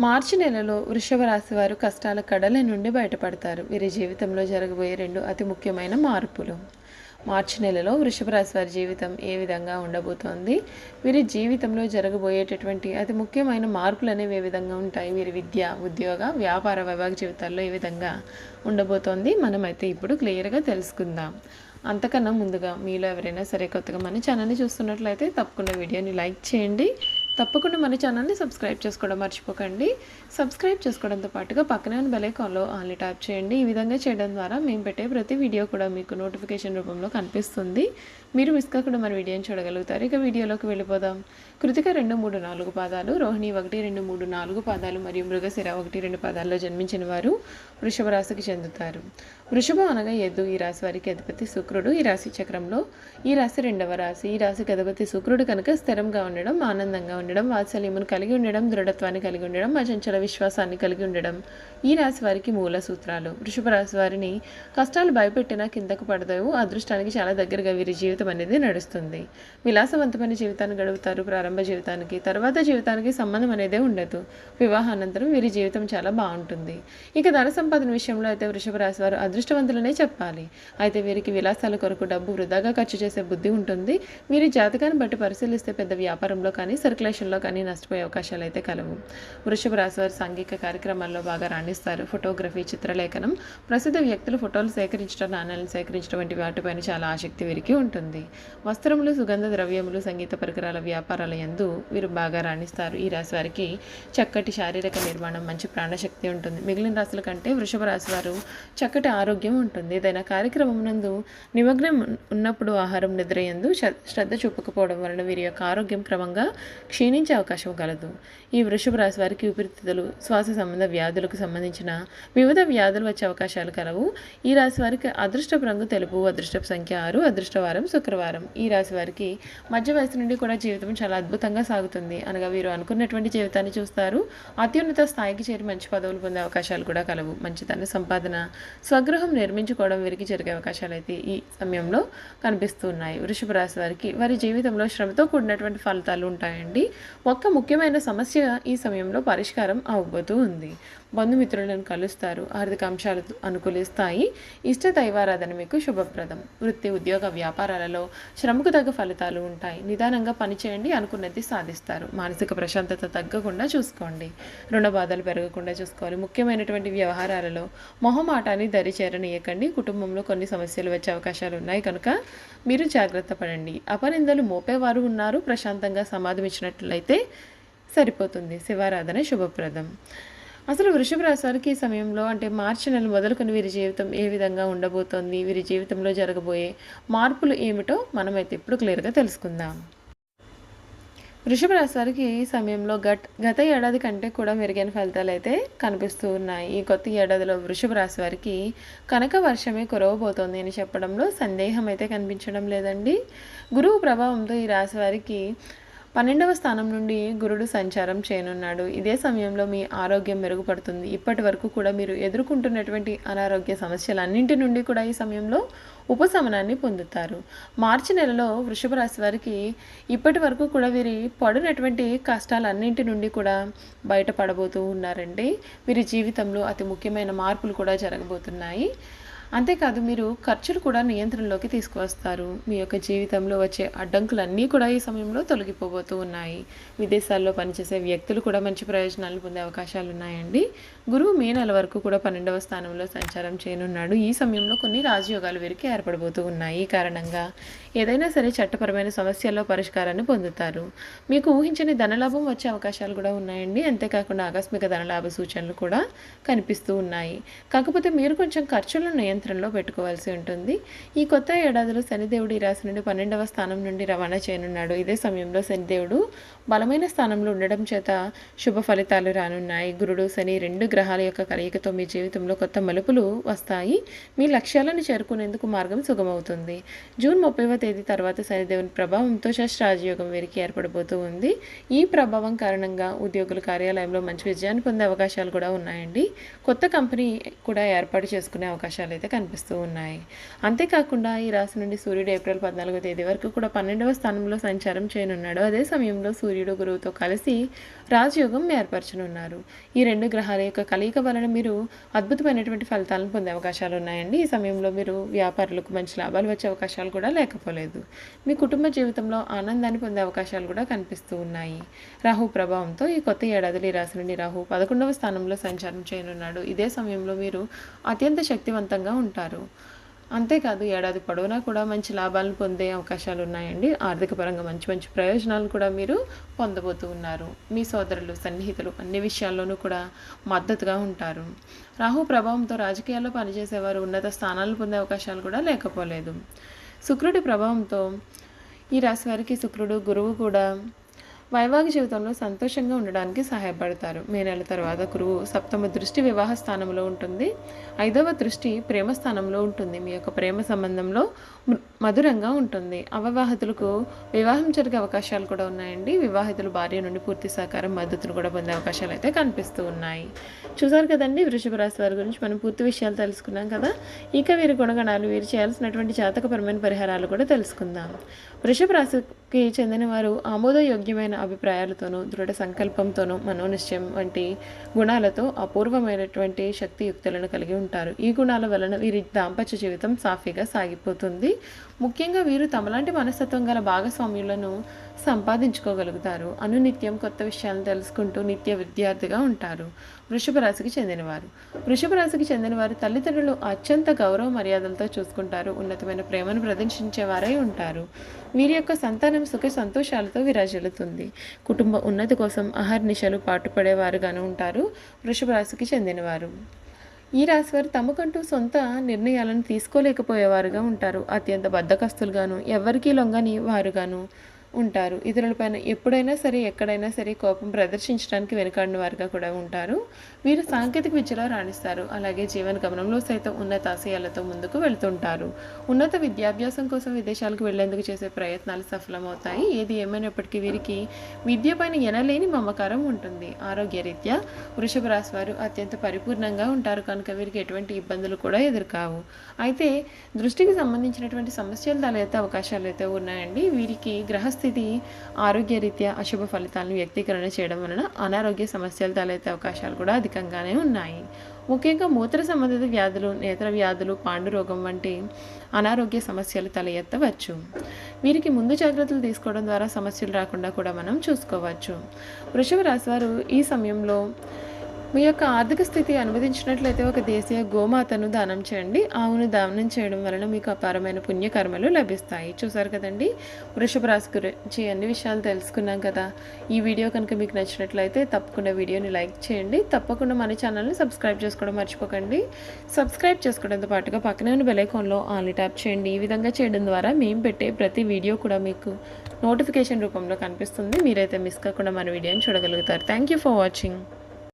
మార్చి నెలలో వృషభ రాశి వారు కష్టాల కడల నుండి బయటపడతారు. వీరి జీవితంలో జరగబోయే రెండు అతి ముఖ్యమైన మార్పులు. మార్చి నెలలో వృషభ రాశి వారి జీవితం ఏ విధంగా ఉండబోతోంది, వీరి జీవితంలో జరగబోయేటటువంటి అతి ముఖ్యమైన మార్పులు అనేవి ఏ విధంగా ఉంటాయి, వీరి విద్య, ఉద్యోగ, వ్యాపార, వైవాహిక జీవితాల్లో ఏ విధంగా ఉండబోతోంది, మనమైతే ఇప్పుడు క్లియర్గా తెలుసుకుందాం. అంతకన్నా ముందుగా మీలో ఎవరైనా సరే కొత్తగా మన ఛానల్ని చూస్తున్నట్లయితే తప్పకుండా వీడియోని లైక్ చేయండి. తప్పకుండా మన ఛానల్ని సబ్స్క్రైబ్ చేసుకోవడం మర్చిపోకండి. సబ్స్క్రైబ్ చేసుకోవడంతో పాటుగా పక్కనే ఉన్న బెల్ ఐకాన్లో ఆల్ని ట్యాప్ చేయండి. ఈ విధంగా చేయడం ద్వారా మేము పెట్టే ప్రతి వీడియో కూడా మీకు నోటిఫికేషన్ రూపంలో కనిపిస్తుంది. మీరు మిస్ కాకుండా మన వీడియోని చూడగలుగుతారు. ఇక వీడియోలోకి వెళ్ళిపోదాం. కృతిక 2, 3, 4 పాదాలు, రోహిణి 1, 2, 3, 4 పాదాలు మరియు మృగశిర 1, 2 పాదాల్లో జన్మించిన వారు వృషభ రాశికి చెందుతారు. వృషభం అనగా ఎద్దు. ఈ రాశి వారికి అధిపతి శుక్రుడు. ఈ రాశి చక్రంలో ఈ రాశి 2వ రాశి. ఈ రాశికి అధిపతి శుక్రుడు కనుక స్థిరంగా ఉండడం, ఆనందంగా ఉండడం, వాత్సల్యమును కలిగి ఉండడం, దృఢత్వాన్ని కలిగి ఉండడం, అచంచల విశ్వాసాన్ని కలిగి ఉండడం ఈ రాశి వారికి మూల సూత్రాలు. వృషభ రాశి వారిని కష్టాలు భయపెట్టినా కిందకు పడతావు. అదృష్టానికి చాలా దగ్గరగా వీరి జీవితం అనేది నడుస్తుంది. విలాసవంతమైన జీవితాన్ని గడుపుతారు. ప్రారంభ జీవితానికి తర్వాత జీవితానికి సంబంధం అనేదే ఉండదు. వివాహానంతరం వీరి జీవితం చాలా బాగుంటుంది. ఇక ధన సంపాదన విషయంలో అయితే వృషభ రాశి వారు అదృష్టవంతులనే చెప్పాలి. అయితే వీరికి విలాసాల కొరకు డబ్బు వృధాగా ఖర్చు చేసే బుద్ధి ఉంటుంది. వీరి జాతకాన్ని బట్టి పరిశీలిస్తే పెద్ద వ్యాపారంలో కానీ సర్క్యులేషన్లో కానీ నష్టపోయే అవకాశాలు అయితే కలవు. వృషభ రాశి వారు సాంఘిక కార్యక్రమాల్లో బాగా రాణిస్తారు. ఫోటోగ్రఫీ, చిత్రలేఖనం, ప్రసిద్ధ వ్యక్తులు ఫోటోలు సేకరించడం, నాణ్యాలను సేకరించడం వంటి వాటిపైన చాలా ఆసక్తి వీరికి ఉంటుంది. వస్త్రములు, సుగంధ ద్రవ్యములు, సంగీత పరికరాల వ్యాపారాల యందు వీరు బాగా రాణిస్తారు. ఈ రాశి వారికి చక్కటి శారీరక నిర్మాణం, మంచి ప్రాణశక్తి ఉంటుంది. మిగిలిన రాశుల కంటే వృషభ రాశి వారు చక్కటి ఆరోగ్యం ఉంటుంది. ఏదైనా కార్యక్రమం నందు నిమగ్నం ఉన్నప్పుడు ఆహారం, నిద్ర యందు శ్రద్ధ చూపకపోవడం వలన వీరి యొక్క ఆరోగ్యం క్రమంగా క్షీణించే అవకాశం కలదు. ఈ వృషభ రాశి వారికి ఊపిరితిత్తులు, శ్వాస సంబంధ వ్యాధులకు సంబంధించిన వివిధ వ్యాధులు వచ్చే అవకాశాలు కలవు. ఈ రాశి వారికి అదృష్టపు రంగు తెలుపు, అదృష్టపు సంఖ్య 6, అదృష్టవారం శుక్రవారం. ఈ రాశి వారికి మధ్య వయసు నుండి కూడా జీవితం చాలా అద్భుతంగా సాగుతుంది. అనగా వీరు అనుకున్నటువంటి జీవితాన్ని చూస్తారు. అత్యున్నత స్థాయికి చేరి మంచి పదవులు పొందే అవకాశాలు కూడా కలవు. మంచి ధన సంపాదన, స్వగృహం నిర్మించుకోవడం వీరికి జరిగే అవకాశాలు అయితే ఈ సమయంలో కనిపిస్తూ ఉన్నాయి. వృషభ రాశి వారికి వారి జీవితంలో శ్రమతో కూడినటువంటి ఫలితాలు ఉంటాయండి. ఒక్క ముఖ్యమైన సమస్య ఈ సమయంలో పరిష్కారం అవ్వబోతూ ఉంది. బంధుమిత్రులను కలుస్తారు. ఆర్థిక అంశాలు అనుకూలిస్తాయి. ఇష్ట దైవారాధన మీకు శుభప్రదం. వృత్తి, ఉద్యోగ, వ్యాపారాలలో శ్రమకు తగ్గ ఫలితాలు ఉంటాయి. నిదానంగా పనిచేయండి, అనుకున్నది సాధిస్తారు. మానసిక ప్రశాంతత తగ్గకుండా చూసుకోండి. రుణ బాధలు పెరగకుండా చూసుకోవాలి. ముఖ్యమైనటువంటి వ్యవహారాలలో మొహమాటాన్ని దరిచేరనీయకండి. కుటుంబంలో కొన్ని సమస్యలు వచ్చే అవకాశాలు ఉన్నాయి కనుక మీరు జాగ్రత్త పడండి. అపనిందలు మోపేవారు ఉన్నారు. ప్రశాంతంగా సమాధం ఇచ్చినట్లయితే సరిపోతుంది. శివారాధన శుభప్రదం. అసలు వృషభ రాశి వారికి ఈ సమయంలో అంటే మార్చి నెల మొదలుకొని వీరి జీవితం ఏ విధంగా ఉండబోతోంది, వీరి జీవితంలో జరగబోయే మార్పులు ఏమిటో మనమైతే ఇప్పుడు క్లియర్గా తెలుసుకుందాం. వృషభ రాశి వారికి ఈ సమయంలో గత ఏడాది కంటే కూడా మెరుగైన ఫలితాలు అయితే కనిపిస్తూ ఉన్నాయి. ఈ కొత్త ఏడాదిలో వృషభ రాశి వారికి కనక వర్షమే కురవబోతోంది అని చెప్పడంలో సందేహం అయితే కనిపించడం లేదండి. గురువు ప్రభావంతో ఈ రాశి వారికి 12వ స్థానం నుండి గురుడు సంచారం చేయనున్నాడు. ఇదే సమయంలో మీ ఆరోగ్యం మెరుగుపడుతుంది. ఇప్పటి వరకు కూడా మీరు ఎదుర్కొంటున్నటువంటి అనారోగ్య సమస్యలన్నింటి నుండి కూడా ఈ సమయంలో ఉపశమనాన్ని పొందుతారు. మార్చి నెలలో వృషభ రాశి వారికి ఇప్పటి వరకు కూడా వీరి పడినటువంటి కష్టాలన్నింటి నుండి కూడా బయటపడబోతూ ఉన్నారండి. వీరి జీవితంలో అతి ముఖ్యమైన మార్పులు కూడా జరగబోతున్నాయి. అంతేకాదు మీరు ఖర్చులు కూడా నియంత్రణలోకి తీసుకువస్తారు. మీ యొక్క జీవితంలో వచ్చే అడ్డంకులన్నీ కూడా ఈ సమయంలో తొలగిపోబోతూ ఉన్నాయి. విదేశాల్లో పనిచేసే వ్యక్తులు కూడా మంచి ప్రయోజనాలు పొందే అవకాశాలు ఉన్నాయండి. గురువు మే నెల వరకు కూడా 12వ స్థానంలో సంచారం చేయనున్నాడు. ఈ సమయంలో కొన్ని రాజయోగాలు వీరికి ఏర్పడబోతూ ఉన్నాయి. ఈ కారణంగా ఏదైనా సరే చట్టపరమైన సమస్యల్లో పరిష్కారాన్ని పొందుతారు. మీకు ఊహించని ధనలాభం వచ్చే అవకాశాలు కూడా ఉన్నాయండి. అంతేకాకుండా ఆకస్మిక ధనలాభ సూచనలు కూడా కనిపిస్తూ ఉన్నాయి. కాకపోతే మీరు కొంచెం ఖర్చులను నియంత్రణలో పెట్టుకోవాల్సి ఉంటుంది. ఈ కొత్త ఏడాదిలో శనిదేవుడు ఈ రాశి నుండి 12వ స్థానం నుండి రవాణా చేయనున్నాడు. ఇదే సమయంలో శనిదేవుడు బలమైన స్థానంలో ఉండడం చేత శుభ ఫలితాలు రానున్నాయి. గురుడు, శని 2 గ్రహాల యొక్క కలయికతో మీ జీవితంలో కొత్త మలుపులు వస్తాయి. మీ లక్ష్యాలను చేరుకునేందుకు మార్గం సుగమవుతుంది. జూన్ 30వ తేదీ తర్వాత శనిదేవుని ప్రభావంతో షష్ఠరాజయోగం వీరికి ఏర్పడబోతూ ఉంది. ఈ ప్రభావం కారణంగా ఉద్యోగుల కార్యాలయంలో మంచి విజయాన్ని పొందే అవకాశాలు కూడా ఉన్నాయండి. కొత్త కంపెనీ కూడా ఏర్పాటు చేసుకునే అవకాశాలు అయితే కనిపిస్తూ ఉన్నాయి. అంతేకాకుండా ఈ రాశి నుండి సూర్యుడు ఏప్రిల్ 14వ తేదీ వరకు కూడా 12వ స్థానంలో సంచారం చేయనున్నాడు. అదే సమయంలో సూర్యుడు గురువుతో కలిసి రాజయోగం ఏర్పరచనున్నారు. ఈ రెండు గ్రహాల యొక్క కలయిక వలన మీరు అద్భుతమైనటువంటి ఫలితాలను పొందే అవకాశాలు ఉన్నాయండి. ఈ సమయంలో మీరు వ్యాపారులకు మంచి లాభాలు వచ్చే అవకాశాలు కూడా లేకపోలేదు. మీ కుటుంబ జీవితంలో ఆనందాన్ని పొందే అవకాశాలు కూడా కనిపిస్తూ ఉన్నాయి. రాహు ప్రభావంతో ఈ కొత్త ఏడాదిలో ఈ రాశి నుండి రాహు 11వ స్థానంలో సంచారం చేయనున్నాడు. ఇదే సమయంలో మీరు అత్యంత శక్తివంతంగా ఉంటారు. అంతేకాదు ఏడాది పొడవునా కూడా మంచి లాభాలను పొందే అవకాశాలు ఉన్నాయండి. ఆర్థిక పరంగా మంచి మంచి ప్రయోజనాలు కూడా మీరు పొందబోతూ ఉన్నారు. మీ సోదరులు, సన్నిహితులు అన్ని విషయాల్లోనూ కూడా మద్దతుగా ఉంటారు. రాహు ప్రభావంతో రాజకీయాల్లో పనిచేసేవారు ఉన్నత స్థానాలు పొందే అవకాశాలు కూడా లేకపోలేదు. శుక్రుడి ప్రభావంతో ఈ రాశి వారికి శుక్రుడు, గురువు కూడా వైవాహిక జీవితంలో సంతోషంగా ఉండడానికి సహాయపడతారు. మే నెల తర్వాత గురువు 7వ దృష్టి వివాహ స్థానంలో ఉంటుంది. 5వ దృష్టి ప్రేమ స్థానంలో ఉంటుంది. మీ యొక్క ప్రేమ సంబంధంలో మధురంగా ఉంటుంది. అవివాహితులకు వివాహం జరిగే అవకాశాలు కూడా ఉన్నాయండి. వివాహితులు భార్య నుండి పూర్తి సహకారం, మద్దతును కూడా పొందే అవకాశాలు అయితే కనిపిస్తూ ఉన్నాయి. చూసారు కదండి, వృషభ రాశి వారి గురించి మనం పూర్తి విషయాలు తెలుసుకున్నాం కదా. ఇక వీరి గుణగణాలు, వీరు చేయాల్సినటువంటి జాతకపరమైన పరిహారాలు కూడా తెలుసుకుందాం. వృషభ రాశికి చెందిన వారు ఆమోదయోగ్యమైన అభిప్రాయాలతోనూ, దృఢ సంకల్పంతోనూ, మనోనిశ్చయం వంటి గుణాలతో అపూర్వమైనటువంటి శక్తియుక్తులను కలిగి ఉంటారు. ఈ గుణాల వలన వీరి దాంపత్య జీవితం సాఫీగా సాగిపోతుంది. ముఖ్యంగా వీరు తమలాంటి మనస్తత్వం గల భాగస్వామ్యులను సంపాదించుకోగలుగుతారు. అనునిత్యం కొత్త విషయాలను తెలుసుకుంటూ నిత్య విద్యార్థిగా ఉంటారు. వృషభ రాశికి చెందినవారు తల్లిదండ్రులు అత్యంత గౌరవ మర్యాదలతో చూసుకుంటారు. ఉన్నతమైన ప్రేమను ప్రదర్శించేవారై ఉంటారు. వీరి యొక్క సంతానం సుఖ సంతోషాలతో విరాజిల్లుతుంది. కుటుంబ ఉన్నతి కోసం అహర్నిశలు పాటుపడేవారుగాను ఉంటారు. వృషభ రాశికి చెందినవారు ఈ రాశివారు తమకంటూ సొంత నిర్ణయాలను తీసుకోలేకపోయేవారుగా ఉంటారు. అత్యంత బద్ధకస్తులుగాను, ఎవరికీ లొంగని వారుగాను ఉంటారు. ఇతరులపైన ఎప్పుడైనా సరే, ఎక్కడైనా సరే కోపం ప్రదర్శించడానికి వెనుకాడిన వారుగా కూడా ఉంటారు. వీరు సాంకేతిక విద్యలో రాణిస్తారు. అలాగే జీవన గమనంలో సైతం ఉన్నత ఆశయాలతో ముందుకు వెళ్తుంటారు. ఉన్నత విద్యాభ్యాసం కోసం విదేశాలకు వెళ్లేందుకు చేసే ప్రయత్నాలు సఫలమవుతాయి. ఏది ఏమైనప్పటికీ వీరికి విద్యపైన ఎనలేని మమకారం ఉంటుంది. ఆరోగ్యరీత్యా వృషభ రాశి వారు అత్యంత పరిపూర్ణంగా ఉంటారు కనుక వీరికి ఎటువంటి ఇబ్బందులు కూడా ఎదురుకావు. అయితే దృష్టికి సంబంధించినటువంటి సమస్యలు తలెత్తే అవకాశాలు అయితే ఉన్నాయండి. వీరికి గ్రహస్థితి ఆరోగ్యరీత్యా అశుభ ఫలితాలను వ్యక్తీకరణ చేయడం వలన అనారోగ్య సమస్యలు తలెత్తే అవకాశాలు కూడా అధికంగానే ఉన్నాయి. ముఖ్యంగా మూత్ర సంబంధిత వ్యాధులు, నేత్ర వ్యాధులు, పాండురోగం వంటి అనారోగ్య సమస్యలు తల ఎత్తవచ్చు. వీరికి ముందు జాగ్రత్తలు తీసుకోవడం ద్వారా సమస్యలు రాకుండా కూడా మనం చూసుకోవచ్చు. వృషభ రాశి వారు ఈ సమయంలో మీ యొక్క ఆర్థిక స్థితి అనుమతించినట్లయితే ఒక దేశీయ గోమాతను దానం చేయండి. ఆవును దానం చేయడం వలన మీకు అపారమైన పుణ్యకర్మలు లభిస్తాయి. చూసారు కదండి, వృషభ రాశి గురించి అన్ని విషయాలు తెలుసుకున్నాం కదా. ఈ వీడియో కనుక మీకు నచ్చినట్లయితే తప్పకుండా వీడియోని లైక్ చేయండి. తప్పకుండా మన ఛానల్ని సబ్స్క్రైబ్ చేసుకోవడం మర్చిపోకండి. సబ్స్క్రైబ్ చేసుకోవడంతో పాటుగా పక్కనే ఉన్న బెల్ ఐకాన్లో ఆల్ని ట్యాప్ చేయండి. ఈ విధంగా చేయడం ద్వారా మేము పెట్టే ప్రతి వీడియో కూడా మీకు నోటిఫికేషన్ రూపంలో కనిపిస్తుంది. మీరైతే మిస్ కాకుండా మన వీడియోని చూడగలుగుతారు. Thank you for watching.